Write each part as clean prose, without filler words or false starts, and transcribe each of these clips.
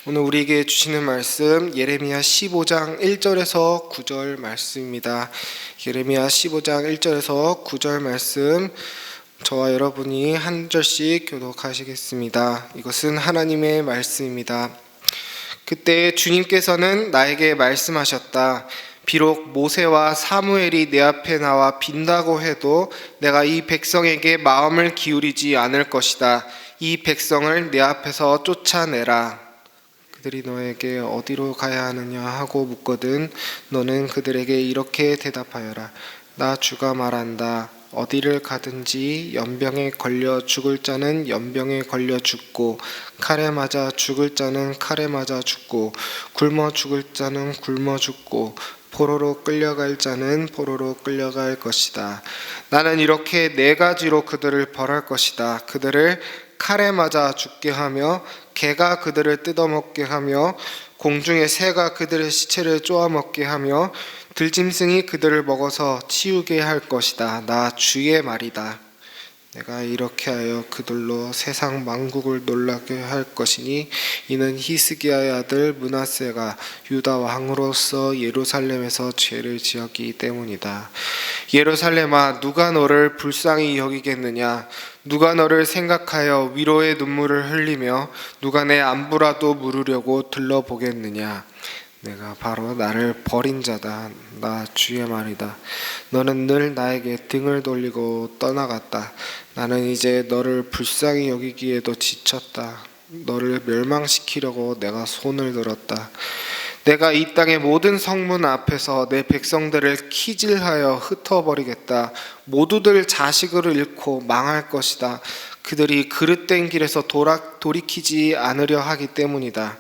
오늘 우리에게 주시는 말씀 예레미야 15장 1절에서 9절 말씀입니다. 예레미야 15장 1절에서 9절 말씀, 저와 여러분이 한 절씩 교독하시겠습니다. 이것은 하나님의 말씀입니다. 그때 주님께서는 나에게 말씀하셨다. 비록 모세와 사무엘이 내 앞에 나와 빈다고 해도 내가 이 백성에게 마음을 기울이지 않을 것이다. 이 백성을 내 앞에서 쫓아내라. 그들이 너에게 어디로 가야 하느냐 하고 묻거든 너는 그들에게 이렇게 대답하여라. 나 주가 말한다. 어디를 가든지 연병에 걸려 죽을 자는 연병에 걸려 죽고 칼에 맞아 죽을 자는 칼에 맞아 죽고 굶어 죽을 자는 굶어 죽고 포로로 끌려갈 자는 포로로 끌려갈 것이다. 나는 이렇게 네 가지로 그들을 벌할 것이다. 그들을 칼에 맞아 죽게 하며 개가 그들을 뜯어먹게 하며 공중의 새가 그들의 시체를 쪼아먹게 하며 들짐승이 그들을 먹어서 치우게 할 것이다. 나 주의 말이다. 내가 이렇게 하여 그들로 세상 만국을 놀라게 할 것이니 이는 히스기야의 아들 므낫세가 유다 왕으로서 예루살렘에서 죄를 지었기 때문이다. 예루살렘아, 누가 너를 불쌍히 여기겠느냐? 누가 너를 생각하여 위로의 눈물을 흘리며 누가 내 안부라도 물으려고 들러보겠느냐? 내가 바로 나를 버린 자다. 나 주의 말이다. 너는 늘 나에게 등을 돌리고 떠나갔다. 나는 이제 너를 불쌍히 여기기에도 지쳤다. 너를 멸망시키려고 내가 손을 들었다. 내가 이 땅의 모든 성문 앞에서 내 백성들을 키질하여 흩어버리겠다. 모두들 자식을 잃고 망할 것이다. 그들이 그릇된 길에서 돌이키지 않으려 하기 때문이다.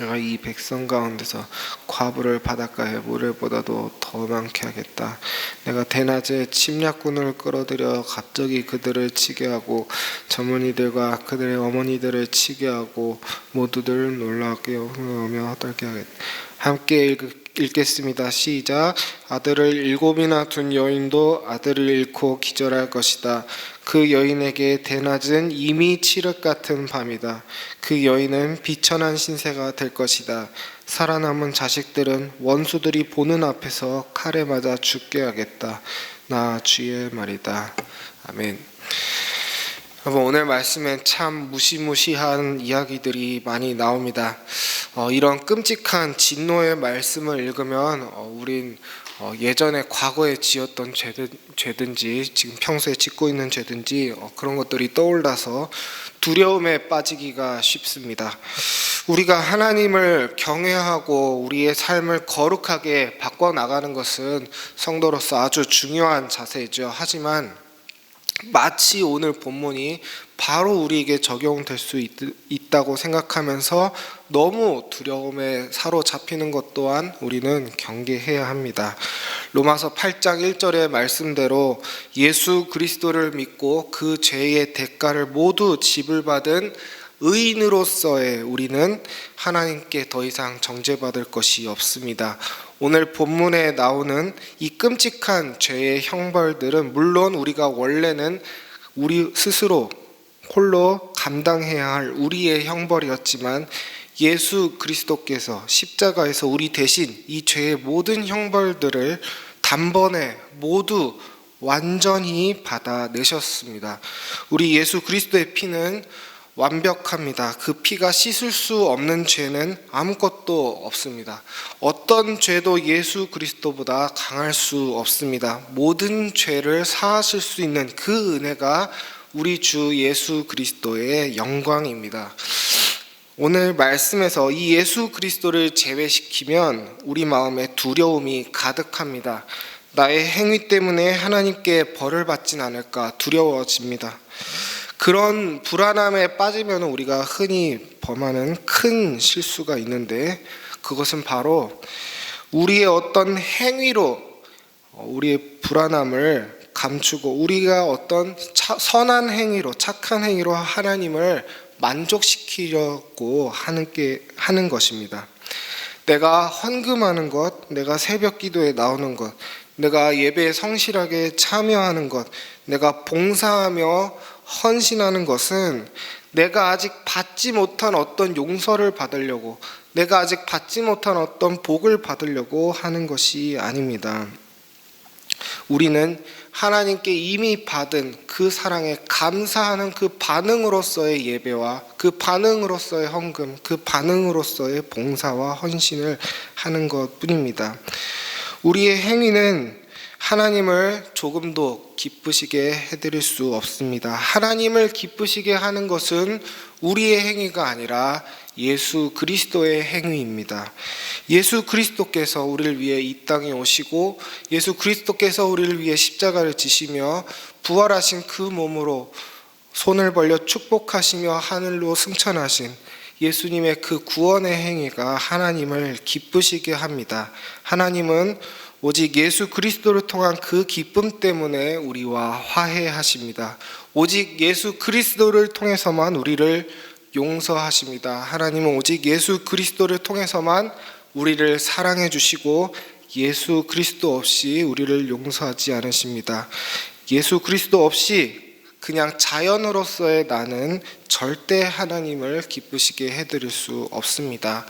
내가 이 백성 가운데서 과부를 바닷가의 모래보다도 더 많게 하겠다. 내가 대낮에 침략군을 끌어들여 갑자기 그들을 치게 하고 젊은이들과 그들의 어머니들을 치게 하고 모두들 놀라게 흥하며 떨게 하겠다. 함께 읽겠습니다. 시작. 아들을 7이나 둔 여인도 아들을 잃고 기절할 것이다. 그 여인에게 대낮은 이미 칠흑 같은 밤이다. 그 여인은 비천한 신세가 될 것이다. 살아남은 자식들은 원수들이 보는 앞에서 칼에 맞아 죽게 하겠다. 나 주의 말이다. 아멘. 여러분, 오늘 말씀에 참 무시무시한 이야기들이 많이 나옵니다. 이런 끔찍한 진노의 말씀을 읽으면 우린 예전에 과거에 지었던 죄든지 지금 평소에 짓고 있는 죄든지 그런 것들이 떠올라서 두려움에 빠지기가 쉽습니다. 우리가 하나님을 경외하고 우리의 삶을 거룩하게 바꿔나가는 것은 성도로서 아주 중요한 자세이죠. 하지만 마치 오늘 본문이 바로 우리에게 적용될 수 있다고 생각하면서 너무 두려움에 사로잡히는 것 또한 우리는 경계해야 합니다. 로마서 8장 1절의 말씀대로 예수 그리스도를 믿고 그 죄의 대가를 모두 지불받은 의인으로서의 우리는 하나님께 더 이상 정죄받을 것이 없습니다. 오늘 본문에 나오는 이 끔찍한 죄의 형벌들은 물론 우리가 원래는 우리 스스로 홀로 감당해야 할 우리의 형벌이었지만 예수 그리스도께서 십자가에서 우리 대신 이 죄의 모든 형벌들을 단번에 모두 완전히 받아내셨습니다. 우리 예수 그리스도의 피는 완벽합니다. 그 피가 씻을 수 없는 죄는 아무것도 없습니다. 어떤 죄도 예수 그리스도보다 강할 수 없습니다. 모든 죄를 사하실 수 있는 그 은혜가 우리 주 예수 그리스도의 영광입니다. 오늘 말씀에서 이 예수 그리스도를 제외시키면 우리 마음에 두려움이 가득합니다. 나의 행위 때문에 하나님께 벌을 받진 않을까 두려워집니다. 그런 불안함에 빠지면 우리가 흔히 범하는 큰 실수가 있는데 그것은 바로 우리의 어떤 행위로 우리의 불안함을 감추고 우리가 어떤 선한 행위로 착한 행위로 하나님을 만족시키려고 하는 것입니다. 내가 헌금하는 것, 내가 새벽 기도에 나오는 것, 내가 예배에 성실하게 참여하는 것, 내가 봉사하며 헌신하는 것은 내가 아직 받지 못한 어떤 용서를 받으려고, 내가 아직 받지 못한 어떤 복을 받으려고 하는 것이 아닙니다. 우리는 하나님께 이미 받은 그 사랑에 감사하는 그 반응으로서의 예배와 그 반응으로서의 헌금, 그 반응으로서의 봉사와 헌신을 하는 것뿐입니다. 우리의 행위는 하나님을 조금도 기쁘시게 해드릴 수 없습니다. 하나님을 기쁘시게 하는 것은 우리의 행위가 아니라 예수 그리스도의 행위입니다. 예수 그리스도께서 우리를 위해 이 땅에 오시고 예수 그리스도께서 우리를 위해 십자가를 지시며 부활하신 그 몸으로 손을 벌려 축복하시며 하늘로 승천하신 예수님의 그 구원의 행위가 하나님을 기쁘시게 합니다. 하나님은 오직 예수 그리스도를 통한 그 기쁨 때문에 우리와 화해하십니다. 오직 예수 그리스도를 통해서만 우리를 용서하십니다. 하나님은 오직 예수 그리스도를 통해서만 우리를 사랑해 주시고 예수 그리스도 없이 우리를 용서하지 않으십니다. 예수 그리스도 없이 그냥 자연으로서의 나는 절대 하나님을 기쁘시게 해드릴 수 없습니다.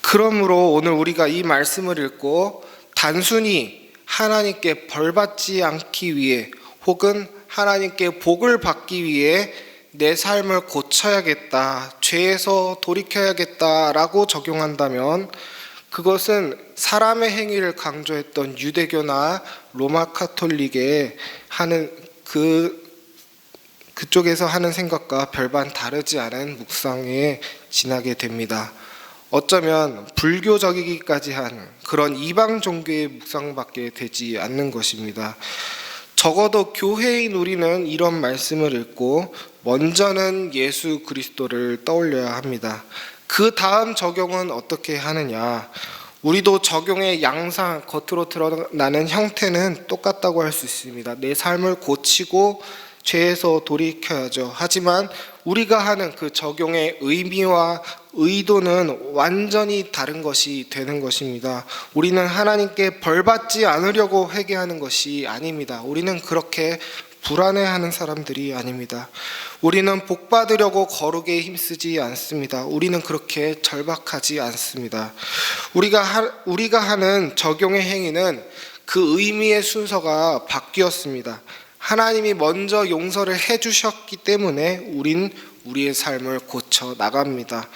그러므로 오늘 우리가 이 말씀을 읽고 단순히 하나님께 벌받지 않기 위해 혹은 하나님께 복을 받기 위해 내 삶을 고쳐야겠다, 죄에서 돌이켜야겠다라고 적용한다면 그것은 사람의 행위를 강조했던 유대교나 로마 카톨릭에 하는 그쪽에서 하는 생각과 별반 다르지 않은 묵상에 지나게 됩니다. 어쩌면 불교적이기까지 한 그런 이방 종교의 묵상밖에 되지 않는 것입니다. 적어도 교회인 우리는 이런 말씀을 읽고 먼저는 예수 그리스도를 떠올려야 합니다. 그 다음 적용은 어떻게 하느냐? 우리도 적용의 양상, 겉으로 드러나는 형태는 똑같다고 할 수 있습니다. 내 삶을 고치고 죄에서 돌이켜야죠. 하지만 우리가 하는 그 적용의 의미와 의도는 완전히 다른 것이 되는 것입니다. 우리는 하나님께 벌받지 않으려고 회개하는 것이 아닙니다. 우리는 그렇게 불안해하는 사람들이 아닙니다. 우리는 복 받으려고 거룩에 힘쓰지 않습니다. 우리는 그렇게 절박하지 않습니다. 우리가 하는 적용의 행위는 그 의미의 순서가 바뀌었습니다. 하나님이 먼저 용서를 해주셨기 때문에 우린 우리의 삶을 고쳐 나갑니다.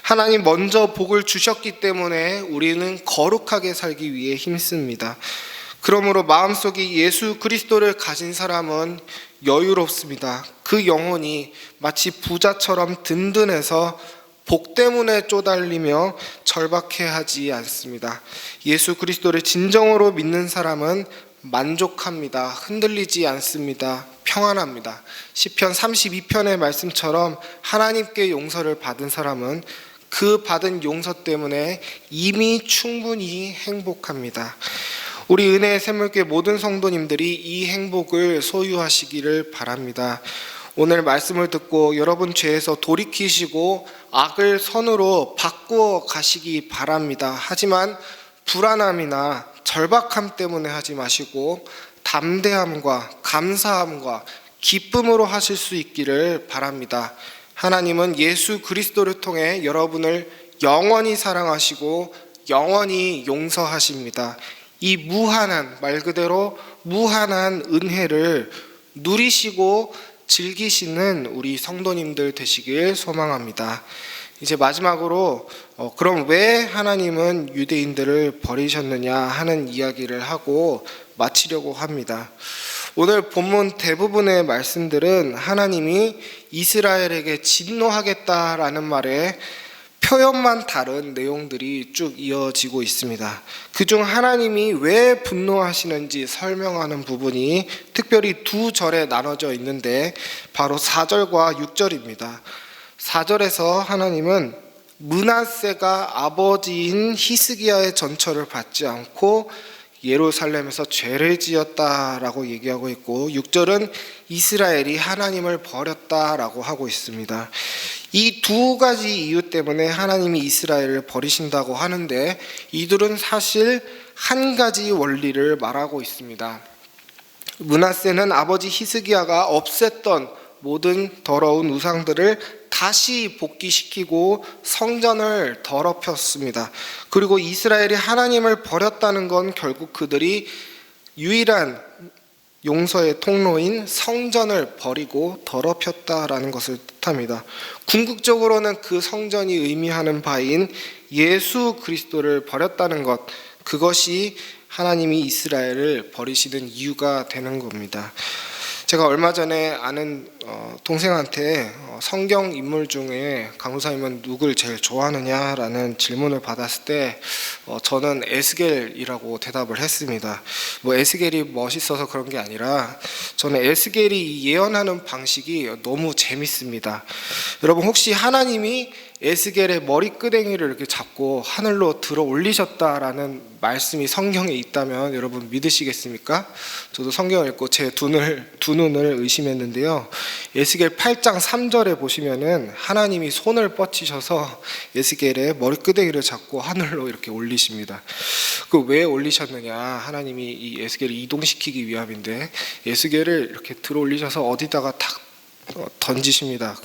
하나님 먼저 복을 주셨기 때문에 우리는 거룩하게 살기 위해 힘씁니다. 그러므로 마음속에 예수 그리스도를 가진 사람은 여유롭습니다. 그 영혼이 마치 부자처럼 든든해서 복 때문에 쪼달리며 절박해하지 않습니다. 예수 그리스도를 진정으로 믿는 사람은 만족합니다. 흔들리지 않습니다. 평안합니다. 시편 32편의 말씀처럼 하나님께 용서를 받은 사람은 그 받은 용서 때문에 이미 충분히 행복합니다. 우리 은혜의 샘물교회 모든 성도님들이 이 행복을 소유하시기를 바랍니다. 오늘 말씀을 듣고 여러분 죄에서 돌이키시고 악을 선으로 바꾸어 가시기 바랍니다. 하지만 불안함이나 절박함 때문에 하지 마시고 담대함과 감사함과 기쁨으로 하실 수 있기를 바랍니다. 하나님은 예수 그리스도를 통해 여러분을 영원히 사랑하시고 영원히 용서하십니다. 이 무한한, 말 그대로 무한한 은혜를 누리시고 즐기시는 우리 성도님들 되시길 소망합니다. 이제 마지막으로 그럼 왜 하나님은 유대인들을 버리셨느냐 하는 이야기를 하고 마치려고 합니다. 오늘 본문 대부분의 말씀들은 하나님이 이스라엘에게 진노하겠다라는 말에 표현만 다른 내용들이 쭉 이어지고 있습니다. 그중 하나님이 왜 분노하시는지 설명하는 부분이 특별히 두 절에 나눠져 있는데 바로 4절과 6절입니다. 4절에서 하나님은 므낫세가 아버지인 히스기야의 전처를 받지 않고 예루살렘에서 죄를 지었다라고 얘기하고 있고 6절은 이스라엘이 하나님을 버렸다라고 하고 있습니다. 이 두 가지 이유 때문에 하나님이 이스라엘을 버리신다고 하는데 이들은 사실 한 가지 원리를 말하고 있습니다. 므낫세는 아버지 히스기야가 없앴던 모든 더러운 우상들을 다시 복귀시키고 성전을 더럽혔습니다. 그리고 이스라엘이 하나님을 버렸다는 건 결국 그들이 유일한 용서의 통로인 성전을 버리고 더럽혔다라는 것을 뜻합니다. 궁극적으로는 그 성전이 의미하는 바인 예수 그리스도를 버렸다는 것, 그것이 하나님이 이스라엘을 버리시는 이유가 되는 겁니다. 제가 얼마 전에 아는 동생한테 성경 인물 중에 강도사님은 누굴 제일 좋아하느냐라는 질문을 받았을 때 저는 에스겔이라고 대답을 했습니다. 뭐 에스겔이 멋있어서 그런 게 아니라 저는 에스겔이 예언하는 방식이 너무 재밌습니다. 여러분, 혹시 하나님이 에스겔의 머리끄댕이를 이렇게 잡고 하늘로 들어 올리셨다라는 말씀이 성경에 있다면 여러분 믿으시겠습니까? 저도 성경을 읽고 제 두 눈을 의심했는데요. 에스겔 8장 3절에 보시면은 하나님이 손을 뻗치셔서 에스겔의 머리끄댕이를 잡고 하늘로 이렇게 올리십니다. 그 왜 올리셨느냐? 하나님이 이 에스겔을 이동시키기 위함인데 에스겔을 이렇게 들어 올리셔서 어디다가 탁 던지십니다.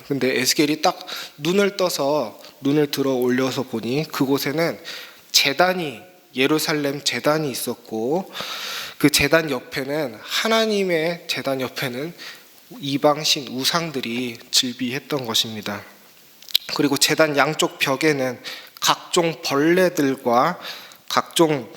근데 에스겔이 딱 눈을 떠서 눈을 들어 올려서 보니 그곳에는 예루살렘 제단이 있었고, 그 제단 옆에는 하나님의 제단 옆에는 이방신 우상들이 즐비했던 것입니다. 그리고 제단 양쪽 벽에는 각종 벌레들과 각종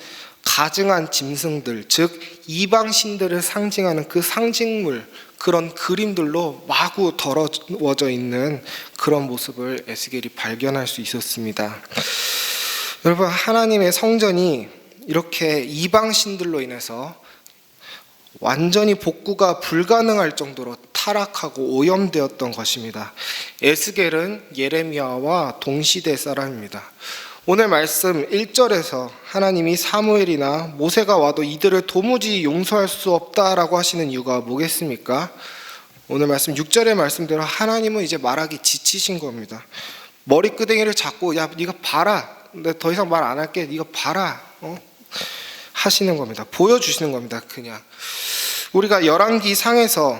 가증한 짐승들, 즉 이방신들을 상징하는 그 상징물, 그런 그림들로 마구 더러워져 있는 그런 모습을 에스겔이 발견할 수 있었습니다. 여러분, 하나님의 성전이 이렇게 이방신들로 인해서 완전히 복구가 불가능할 정도로 타락하고 오염되었던 것입니다. 에스겔은 예레미야와 동시대 사람입니다. 오늘 말씀 1절에서 하나님이 사무엘이나 모세가 와도 이들을 도무지 용서할 수 없다라고 하시는 이유가 뭐겠습니까? 오늘 말씀 6절의 말씀대로 하나님은 이제 말하기 지치신 겁니다. 머리끄댕이를 잡고 야 네가 봐라, 내가 더 이상 말 안 할게, 네가 봐라 하시는 겁니다. 보여주시는 겁니다. 그냥 우리가 열왕기 상에서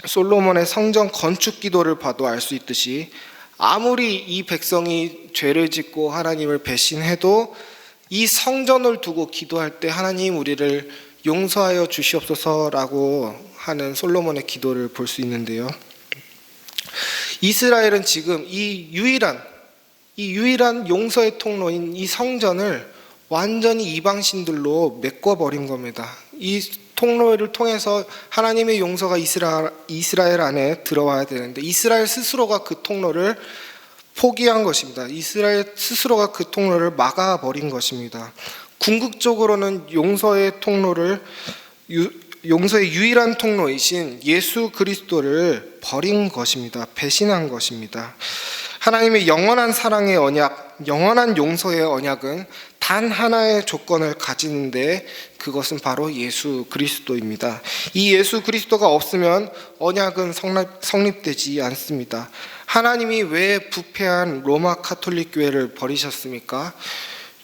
솔로몬의 성전 건축 기도를 봐도 알 수 있듯이 아무리 이 백성이 죄를 짓고 하나님을 배신해도 이 성전을 두고 기도할 때 하나님 우리를 용서하여 주시옵소서라고 하는 솔로몬의 기도를 볼 수 있는데요. 이스라엘은 지금 이 유일한 용서의 통로인 이 성전을 완전히 이방신들로 메꿔버린 겁니다. 이 통로를 통해서 하나님의 용서가 이스라엘 안에 들어와야 되는데 이스라엘 스스로가 그 통로를 포기한 것입니다. 이스라엘 스스로가 그 통로를 막아버린 것입니다. 궁극적으로는 용서의 유일한 통로이신 예수 그리스도를 버린 것입니다. 배신한 것입니다. 하나님의 영원한 사랑의 언약, 영원한 용서의 언약은 단 하나의 조건을 가지는데 그것은 바로 예수 그리스도입니다. 이 예수 그리스도가 없으면 언약은 성립되지 않습니다. 하나님이 왜 부패한 로마 가톨릭 교회를 버리셨습니까?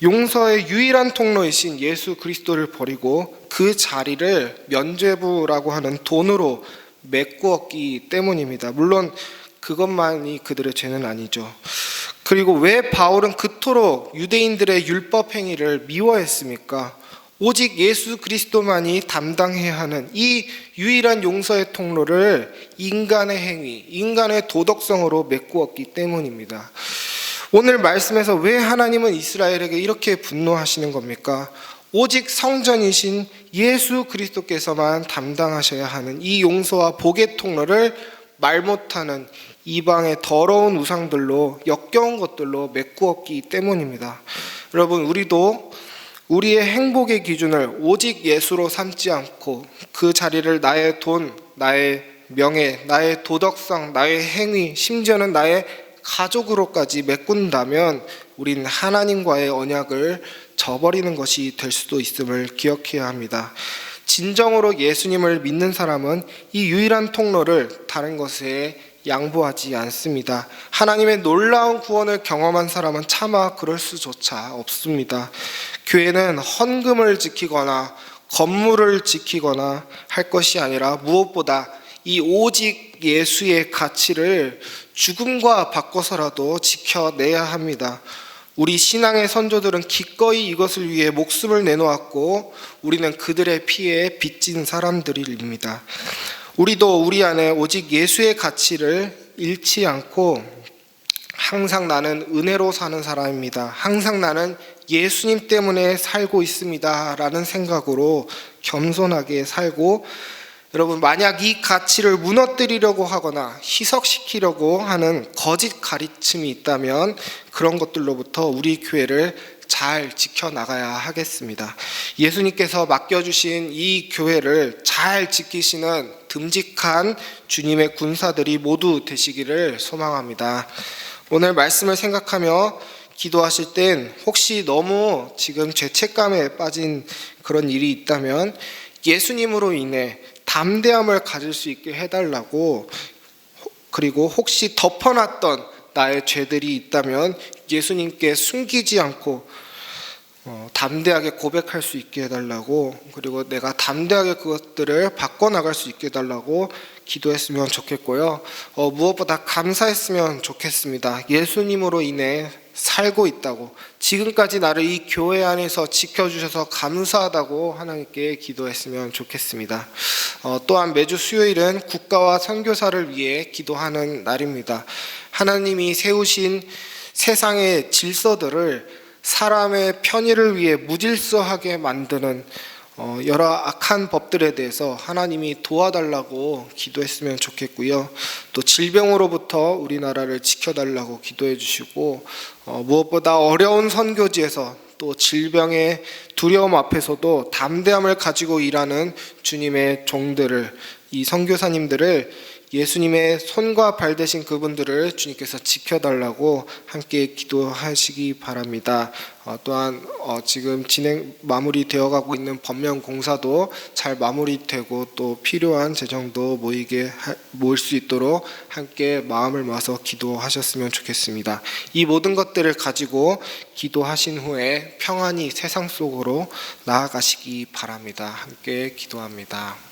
용서의 유일한 통로이신 예수 그리스도를 버리고 그 자리를 면죄부라고 하는 돈으로 메꾸었기 때문입니다. 물론 그것만이 그들의 죄는 아니죠. 그리고 왜 바울은 그토록 유대인들의 율법 행위를 미워했습니까? 오직 예수 그리스도만이 담당해야 하는 이 유일한 용서의 통로를 인간의 행위, 인간의 도덕성으로 메꾸었기 때문입니다. 오늘 말씀에서 왜 하나님은 이스라엘에게 이렇게 분노하시는 겁니까? 오직 성전이신 예수 그리스도께서만 담당하셔야 하는 이 용서와 복의 통로를 말 못하는 이방의 더러운 우상들로, 역겨운 것들로 메꾸었기 때문입니다. 여러분, 우리도 우리의 행복의 기준을 오직 예수로 삼지 않고 그 자리를 나의 돈, 나의 명예, 나의 도덕성, 나의 행위, 심지어는 나의 가족으로까지 메꾼다면 우리는 하나님과의 언약을 저버리는 것이 될 수도 있음을 기억해야 합니다. 진정으로 예수님을 믿는 사람은 이 유일한 통로를 다른 것에 양보하지 않습니다. 하나님의 놀라운 구원을 경험한 사람은 차마 그럴 수조차 없습니다. 교회는 헌금을 지키거나 건물을 지키거나 할 것이 아니라 무엇보다 이 오직 오직 예수의 가치를 죽음과 바꿔서라도 지켜내야 합니다. 우리 신앙의 선조들은 기꺼이 이것을 위해 목숨을 내놓았고 우리는 그들의 피에 빚진 사람들입니다. 우리도 우리 안에 오직 예수의 가치를 잃지 않고 항상 나는 은혜로 사는 사람입니다. 항상 나는 예수님 때문에 살고 있습니다. 라는 생각으로 겸손하게 살고, 여러분, 만약 이 가치를 무너뜨리려고 하거나 희석시키려고 하는 거짓 가르침이 있다면 그런 것들로부터 우리 교회를 잘 지켜나가야 하겠습니다. 예수님께서 맡겨주신 이 교회를 잘 지키시는 듬직한 주님의 군사들이 모두 되시기를 소망합니다. 오늘 말씀을 생각하며 기도하실 땐 혹시 너무 지금 죄책감에 빠진 그런 일이 있다면 예수님으로 인해 담대함을 가질 수 있게 해달라고, 그리고 혹시 덮어놨던 나의 죄들이 있다면 예수님께 숨기지 않고 담대하게 고백할 수 있게 해달라고, 그리고 내가 담대하게 그것들을 바꿔나갈 수 있게 해달라고 기도했으면 좋겠고요. 무엇보다 감사했으면 좋겠습니다. 예수님으로 인해 살고 있다고, 지금까지 나를 이 교회 안에서 지켜주셔서 감사하다고 하나님께 기도했으면 좋겠습니다. 또한 매주 수요일은 국가와 선교사를 위해 기도하는 날입니다. 하나님이 세우신 세상의 질서들을 사람의 편의를 위해 무질서하게 만드는 여러 악한 법들에 대해서 하나님이 도와달라고 기도했으면 좋겠고요. 또 질병으로부터 우리나라를 지켜달라고 기도해 주시고, 무엇보다 어려운 선교지에서 또 질병의 두려움 앞에서도 담대함을 가지고 일하는 주님의 종들을, 이 선교사님들을, 예수님의 손과 발 되신 그분들을 주님께서 지켜달라고 함께 기도하시기 바랍니다. 또한 지금 마무리되어 가고 있는 법령 공사도 잘 마무리되고 또 필요한 재정도 모일 수 있도록 함께 마음을 모아서 기도하셨으면 좋겠습니다. 이 모든 것들을 가지고 기도하신 후에 평안히 세상 속으로 나아가시기 바랍니다. 함께 기도합니다.